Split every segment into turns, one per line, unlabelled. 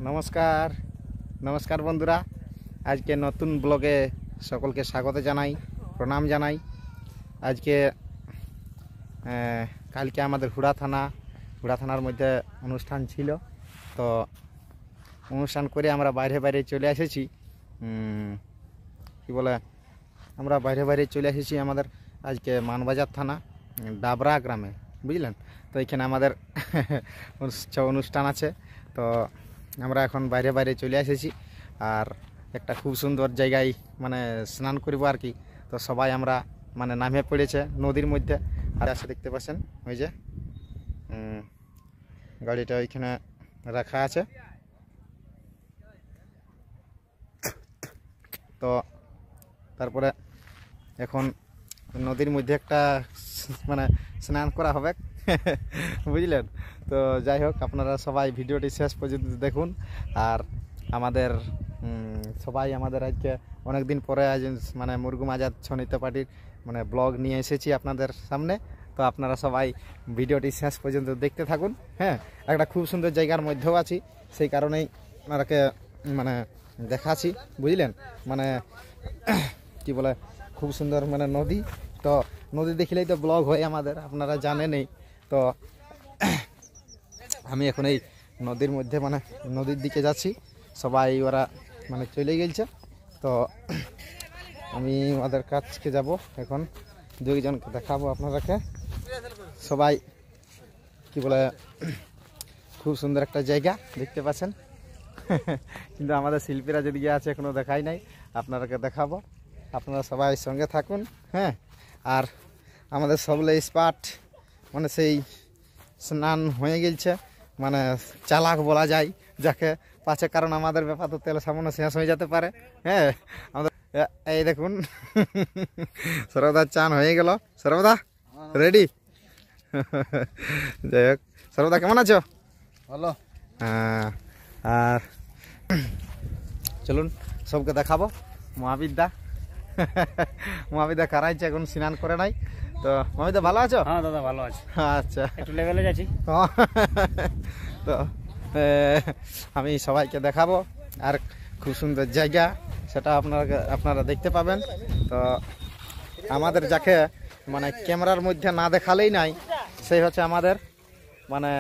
নমস্কার নমস্কার বন্ধুরা, আজকে নতুন ব্লগে সকলকে স্বাগত জানাই, প্রণাম জানাই। আজকে কালকে আমাদের হুড়া থানার মধ্যে অনুষ্ঠান ছিল, তো অনুষ্ঠান করে আমরা বাইরে চলে এসেছি। কি বলে, আমরা বাইরে চলে এসেছি আমাদের আজকে মানবাজার থানা ডাবরা গ্রামে, বুঝলেন। তো এখানে আমাদের অনুষ্ঠান আছে, তো আমরা এখন বাইরে চলে এসেছি। আর একটা খুব সুন্দর জায়গায় মানে স্নান করব আর কি। তো সবাই আমরা মানে নামে পড়েছে নদীর মধ্যে। আর আসে দেখতে পাচ্ছেন ওই যে গাড়িটা ওইখানে রাখা আছে। তো তারপরে এখন নদীর মধ্যে একটা মানে স্নান করা হবে বুঝলেন। তো যাই হোক, আপনারা সবাই ভিডিওটি শেষ পর্যন্ত দেখুন। আর আমাদের আমাদের আজকে অনেক দিন পরে আজ মানে মুরগুম আজাদ ছনিত পার্টির মানে ব্লগ নিয়ে এসেছি আপনাদের সামনে। তো আপনারা সবাই ভিডিওটি শেষ পর্যন্ত দেখতে থাকুন। হ্যাঁ, একটা খুব সুন্দর জায়গার মধ্যেও আছি, সেই কারণেই আপনারাকে মানে দেখাচ্ছি, বুঝলেন। মানে কি বলে, খুব সুন্দর মানে নদী। তো নদী দেখলেই তো ব্লগ হয় আমাদের, আপনারা জানেনই। তো আমি এখন এই নদীর মধ্যে মানে নদীর দিকে যাচ্ছি, সবাই ওরা মানে চলে গেছে। তো আমি ওদের কাছকে যাব, এখন দুইজনকে দেখাবো আপনারাকে। সবাই কি বলে, খুব সুন্দর একটা জায়গা দেখতে পাচ্ছেন কিন্তু আমাদের শিল্পীরা যেদিকে আছে এখনো দেখাই নাই, আপনারাকে দেখাবো। আপনারা সবাই সঙ্গে থাকুন। হ্যাঁ, আর আমাদের সবলে স্পট মানে সেই স্নান হয়ে গেছে, মানে চালাক বলা যায় যাকে পাচ্ছে, কারণ আমাদের ব্যাপার তো তেল সামান্য শেষ হয়ে যেতে পারে। হ্যাঁ, আমাদের এই দেখুন সর্বদার চান হয়ে গেল। সর্বদা রেডি? যাই হোক, সর্বদা কেমন আছো?
ভালো।
হ্যাঁ, আর চলুন সবকে দেখাবো। মহাবিদ্যা কারাইছে, এখন স্নান করে নাই। তো মহাবিদ্যা ভালো আছো?
হ্যাঁ দাদা ভালো আছে।
আচ্ছা,
একটু লেভেলে যাচ্ছি।
তো আমি সবাইকে দেখাবো, আর খুব সুন্দর জায়গা, সেটা আপনারা দেখতে পাবেন। তো আমাদের যাকে মানে ক্যামেরার মধ্যে না দেখালেই নাই, সেই হচ্ছে আমাদের মানে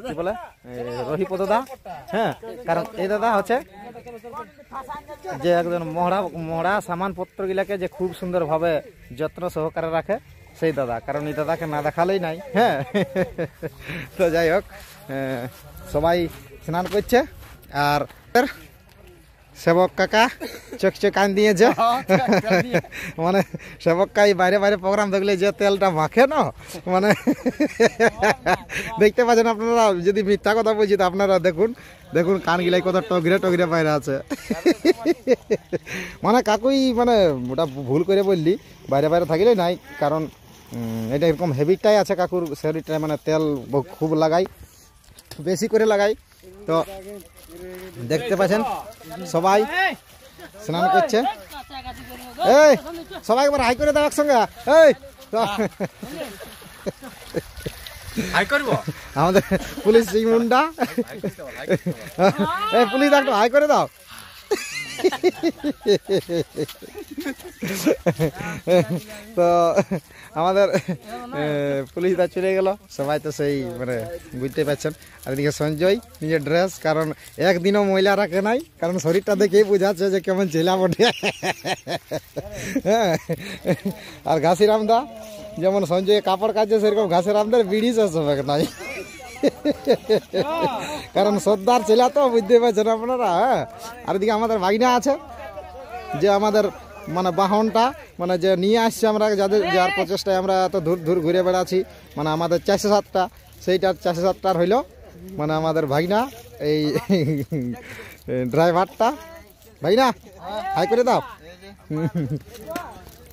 কি বলে রহিপদ দা। হ্যাঁ, কারণ এই দাদা হচ্ছে যে একজন মহড়া সামানপত্র গিলাকে যে খুব সুন্দরভাবে যত্ন সহকারে রাখে, সেই দাদা। কারণ এই দাদাকে না দেখালেই নাই। হ্যাঁ, তো যাই হোক, সবাই স্নান করছে। আর সেবক কাকা চোখ কান দিয়েছে, মানে সেবক কাই বাইরে প্রোগ্রাম দেখলে যে তেলটা মাখে না, মানে দেখতে পাচ্ছেন আপনারা। যদি মিথ্যা কথা বলছি তো আপনারা দেখুন কান গিলাই কত টগিরে বাইরে আছে। মানে কাকুই মানে ওটা ভুল করে বললি, বাইরে থাকিলে নাই, কারণ এটা এরকম হেবিটটাই আছে কাকুর শরীরটায়, মানে তেল খুব লাগাই, বেশি করে লাগাই। তো দেখতে পাচ্ছেন সবাই স্নান করছে। এই সবাই একবার হাই করে দাও একসঙ্গে। এই আমাদের পুলিশ সিং মুন্ডা, এই পুলিশ একটু হাই করে দাও। তো আমাদের পুলিশরা চলে গেল, সবাই তো সেই মানে বুঝতে পারছেন। আর এদিকে সঞ্জয় নিজের ড্রেস, কারণ একদিনও মহিলা রাখে নাই, কারণ শরীরটা দেখেই বোঝাচ্ছে যে কেমন ছেলা বটে। হ্যাঁ, আর ঘাসিরামদা যেমন সঞ্জয় কাপড় কাচছে, সেরকম ঘাসিরামদার বিড়ি শেষ হবে নাই, কারণ সর্দার ছেলে তো বুঝতে পারছেন আপনারা। হ্যাঁ, আর এদিকে আমাদের ভাগিনা আছে, যে আমাদের মানে বাহনটা মানে যে নিয়ে আসছে আমরা, যার প্রচেষ্টায় আমরা এত দূর ঘুরে বেড়াচ্ছি, মানে আমাদের 407টা, সেইটার 407টার হইল মানে আমাদের ভাগিনা, এই ড্রাইভারটা। ভাগিনা হাই করে দাও।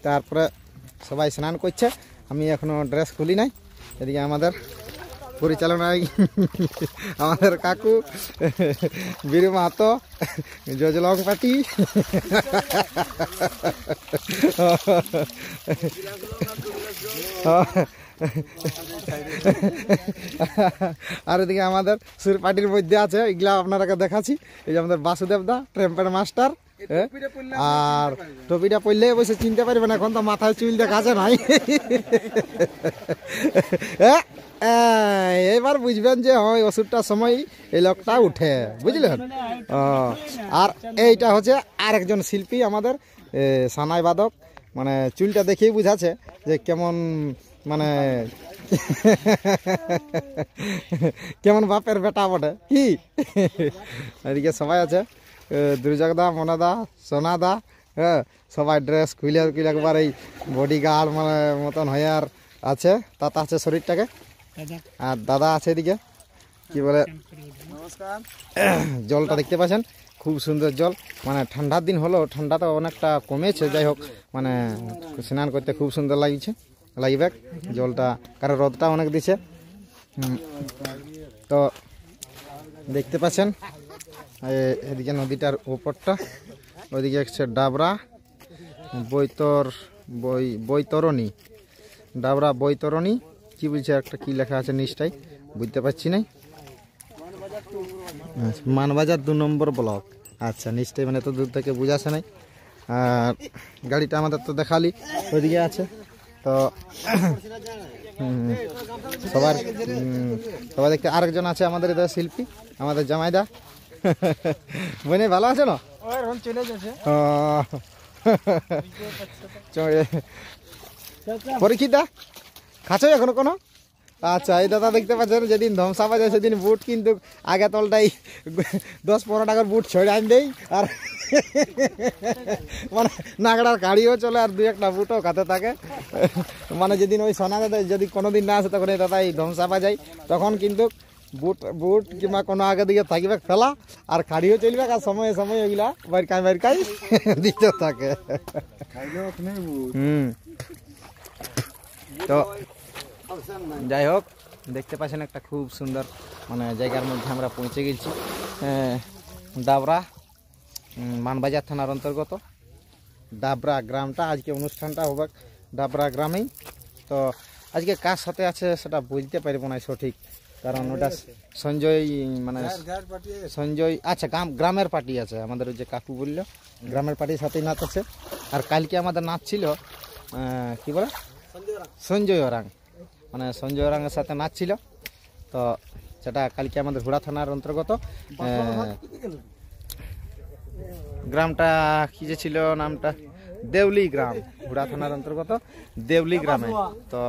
তারপরে সবাই স্নান করছে, আমি এখনো ড্রেস খুলি নাই। এদিকে আমাদের পরিচালনায় আমাদের কাকু বীর মাহাতো, জজলং পাটি, আর এদিকে আমাদের সুর পার্টির মধ্যে আছে, এগুলা আপনারাকে দেখাচ্ছি। এই যে আমাদের বাসুদেব দা ট্রেম্পের মাস্টার, আর টপিটা পড়লে অবশ্যই চিনতে পারবেন, এখন তো মাথায় চুল দেখা আছে নাই। এবার বুঝবেন যে হয় ওষুধটার সময় এই লোকটা উঠে, বুঝলেন। আর এইটা হচ্ছে আরেকজন শিল্পী আমাদের সানাই বাদক, মানে চুলটা দেখেই বুঝাচ্ছে যে কেমন মানে কেমন বাপের বেটা বটে কি। এদিকে সবাই আছে, দুর্যোগদা, মনাদা, সোনাদা, হ্যাঁ সবাই ড্রেস খুলে খুলে একবার এই বডি গার্ড মানে মতন হয়ে আর আছে, তাতে আছে শরীরটাকে। আর দাদা আছে এদিকে, কি বলে
নমস্কার।
জলটা দেখতে পাচ্ছেন খুব সুন্দর জল, মানে ঠান্ডার দিন হলো, ঠান্ডাটা অনেকটা কমেছে, যাই হোক মানে স্নান করতে খুব সুন্দর লাগবে জলটা, কারণ রোদটা অনেক দিছে। তো দেখতে পাচ্ছেন এদিকে নদীটার উপরটা, ওইদিকে হচ্ছে ডাবরা বৈতরণী, ডাবরা বৈতরণী কি বলছে, একটা কি লেখা আছে নিচটাই বুঝতে পারছি না। মানবাজার 2 নম্বর ব্লক, আচ্ছা নিশ্চয়ই, মানে এত দূর থেকে বুঝাচ্ছে নাই। আর গাড়িটা আমাদের তো দেখালি ওইদিকে আছে। তো সবাই দেখতে আরেকজন আছে আমাদের এদের শিল্পী, আমাদের জামাইদা। বোনে ভালো আছে না?
চলে যাচ্ছে
পরীক্ষিতা খাচ্ছ এখনো কোনো? আচ্ছা এই দাদা দেখতে পাচ্ছেন, যেদিন ধ্বংসা যায় সেদিন বুট কিন্তু আগে তলটাই 10-15 টাকার বুট ছড়ে আন দেই, আর মানে নাগড়ার গাড়িও চলে, আর 2-1টা বুটও খাতে থাকে। মানে যেদিন ওই সোনা দাদা যদি কোনোদিন না আসে, তখন এই দাদা এই ধ্বংসা যায়, তখন কিন্তু বুট কিংবা কোনো আগে দিকে থাকবে ফেলা, আর গাড়িও চলবে, আর সময়ে সময়ে ওইগুলা বাইরকাই দিতে থাকে। তো যাই হোক দেখতে পাচ্ছেন একটা খুব সুন্দর মানে জায়গার মধ্যে আমরা পৌঁছে গেছি, ডাবরা মানবাজার থানার অন্তর্গত ডাবরা গ্রামটা। আজকে অনুষ্ঠানটা হবে ডাবরা গ্রামেই। তো আজকে কার সাথে আছে সেটা বুঝতে পারবো না সঠিক, কারণ ওটা সঞ্জয়, আচ্ছা গ্রামের পার্টি আছে আমাদের, ওই যে কাকু বললো গ্রামের পার্টির সাথেই নাচ আছে। আর কালকে আমাদের নাচ ছিল কি বলে সঞ্জয় ওরাং, মানে সঞ্জয় ওরাংয়ের সাথে নাচ ছিল। তো সেটা কালকে আমাদের হুড়া থানার অন্তর্গত, গ্রামটা কি যে ছিল নামটা, দেউলি গ্রাম, হুড়া থানার অন্তর্গত দেউলি গ্রামে। তো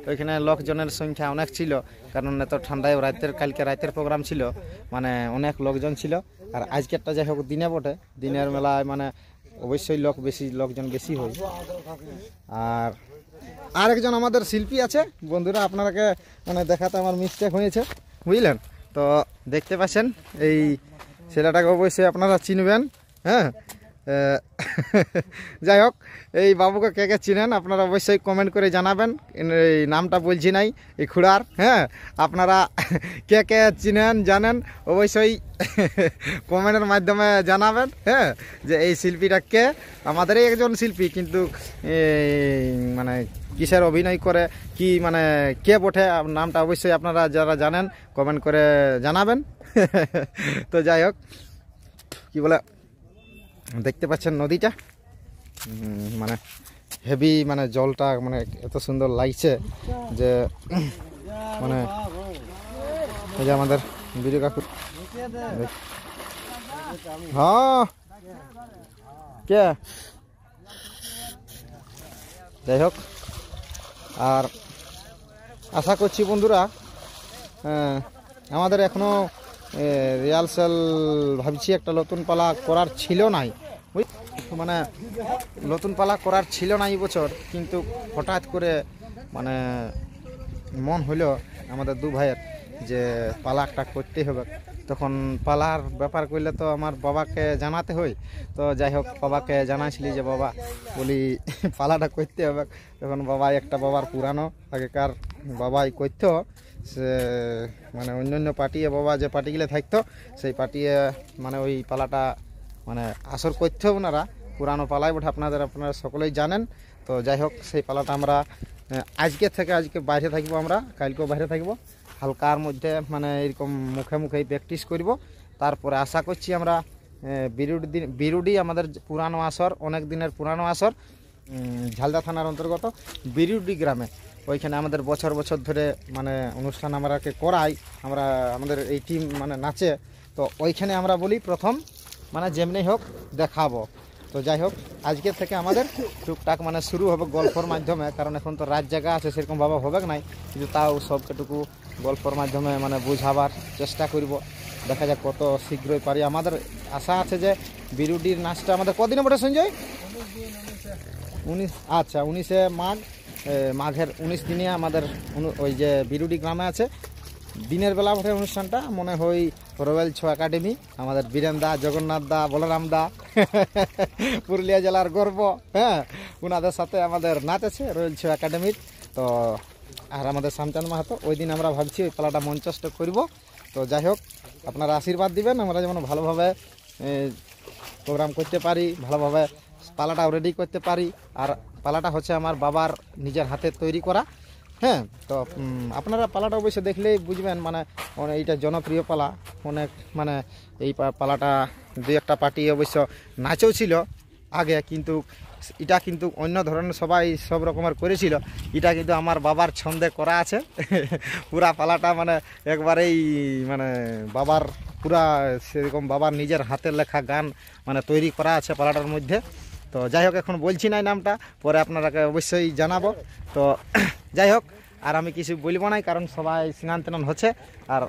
ওইখানে লোকজনের সংখ্যা অনেক ছিল, কারণ এত ঠান্ডায় কালকে রাতের প্রোগ্রাম ছিল, মানে অনেক লোকজন ছিল। আর আজকেরটা যাই হোক দিনে বটে, দিনের মেলায় মানে অবশ্যই লোকজন বেশি হয়। আর আরেকজন আমাদের শিল্পী আছে বন্ধুরা, আপনারাকে মানে দেখাতে আমার মিস্টেক হয়েছে, বুঝলেন। তো দেখতে পাচ্ছেন এই ছেলেটাকে অবশ্যই আপনারা চিনবেন, হ্যাঁ। যাই হোক এই বাবুকে কে কে চিনেন আপনারা অবশ্যই কমেন্ট করে জানাবেন। এই নামটা বলছি নাই এই খুড়ার, হ্যাঁ। আপনারা কে কে চিনেন জানেন অবশ্যই কমেন্টের মাধ্যমে জানাবেন, হ্যাঁ, যে এই শিল্পীটা কে। আমাদেরই একজন শিল্পী, কিন্তু মানে কিসের অভিনয় করে কি মানে কে বটে নামটা অবশ্যই আপনারা যারা জানেন কমেন্ট করে জানাবেন। তো যাই হোক কি বলে দেখতে পাচ্ছেন নদীটা, মানে হেভি, মানে জলটা মানে এত সুন্দর লাগছে যে মানে এই যে আমাদের ভিডিও কাকু, হ্যাঁ কে, যাই হোক। আর আশা করছি বন্ধুরা আমাদের এখনো রিহার্সাল ভাবছি একটা নতুন পালা করার ছিল নাই, মানে নতুন পালা করার ছিল না এই বছর, কিন্তু হঠাৎ করে মানে মন হইল আমাদের দু ভাইয়ের যে পালা একটা করতে হবে। তখন পালার ব্যাপার করলে তো আমার বাবাকে জানাতে হয়। তো যাই হোক বাবাকে জানাইছিলি যে বাবা বলি পালাটা করতে হবে। তখন বাবার পুরানো আগেকার বাবাই করতো, সে মানে অন্যান্য পার্টিয়ে বাবা যে পার্টিগুলো থাকতো সেই পার্টিয়ে মানে ওই পালাটা মানে আসর করতে ওনারা পুরানো পালাই বটে, আপনারা সকলেই জানেন। তো যাই হোক সেই পালাটা আমরা আজকে বাইরে থাকবো, আমরা কালকেও বাইরে থাকবো, হালকার মধ্যে মানে এরকম মুখে মুখেই প্র্যাকটিস করব। তারপরে আশা করছি আমরা বিরুডি আমাদের পুরানো আসর, অনেক দিনের পুরানো আসর, ঝালদা থানার অন্তর্গত বিরুডি গ্রামে, ওইখানে আমাদের বছর বছর ধরে মানে অনুষ্ঠান আমরাকে করাই, আমাদের এই টিম মানে নাচে। তো ওইখানে আমরা বলি প্রথম মানে যেমনি হোক দেখাবো। তো যাই হোক, আজকের থেকে আমাদের টুকটাক মানে শুরু হবে গল্পর মাধ্যমে, কারণ এখন তো রাত জায়গা আছে সেরকমভাবে হবে নাই, কিন্তু তাও সবকেটুকু গল্পর মাধ্যমে মানে বুঝাবার চেষ্টা করব। দেখা যাক কত শীঘ্রই পারি। আমাদের আশা আছে যে বিরুডির নাচটা আমাদের কদিনে বটে সঞ্জয়? 19, আচ্ছা 19শে মাঘের 19 দিনে আমাদের ওই যে বিরুডি গ্রামে আছে দিনের বেলা বটে অনুষ্ঠানটা, মনে হয় রয়্যাল ছো একাডেমি, আমাদের বীরেন দা, জগন্নাথ দা, বলরাম দা পুরুলিয়া জেলার গর্ব, হ্যাঁ, ওনাদের সাথে আমাদের নাচ আছে রয়্যাল ছো একাডেমির। তো আর আমাদের শ্যামচাঁদ মাহাতো, ওই দিন আমরা ভাবছি ওই পালাটা মঞ্চস্থ করব। তো যাই হোক, আপনারা আশীর্বাদ দিবেন, আমরা যেমন ভালোভাবে প্রোগ্রাম করতে পারি, ভালোভাবে পালাটাও রেডি করতে পারি। আর পালাটা হচ্ছে আমার বাবার নিজের হাতে তৈরি করা, হ্যাঁ। তো আপনারা পালাটা অবশ্যই দেখলেই বুঝবেন, মানে এইটা জনপ্রিয় পালা অনেক, মানে এই পালাটা দুই একটা পার্টি অবশ্য নাচও ছিল আগে, কিন্তু এটা কিন্তু অন্য ধরনের সবাই সব রকমের করেছিল, এটা কিন্তু আমার বাবার ছন্দে করা আছে পুরা পালাটা মানে একবারেই মানে বাবার পুরা সেরকম বাবার নিজের হাতের লেখা গান মানে তৈরি করা আছে পালাটার মধ্যে। তো যাই হোক, এখন বলছি না নামটা, পরে আপনারাকে অবশ্যই জানাবো। তো যাই হোক, আর আমি কিছু বলবো না, কারণ সবাই স্নান টান হচ্ছে, আর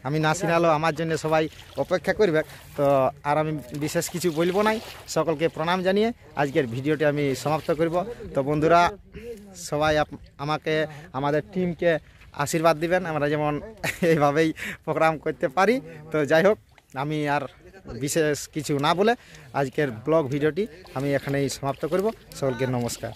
আমি না সিনালো আমার জন্য সবাই অপেক্ষা করবে। তো আর আমি বিশেষ কিছু বলবো নাই, সকলকে প্রণাম জানিয়ে আজকের ভিডিওটি আমি সমাপ্ত করব। তো বন্ধুরা, সবাই আমাদের টিমকে আশীর্বাদ দিবেন, আমরা যেমন এইভাবেই প্রোগ্রাম করতে পারি। তো যাই হোক, আমি আর বিশেষ কিছু না বলে আজকের ব্লগ ভিডিওটি আমি এখানেই সমাপ্ত করব। সকলকে নমস্কার।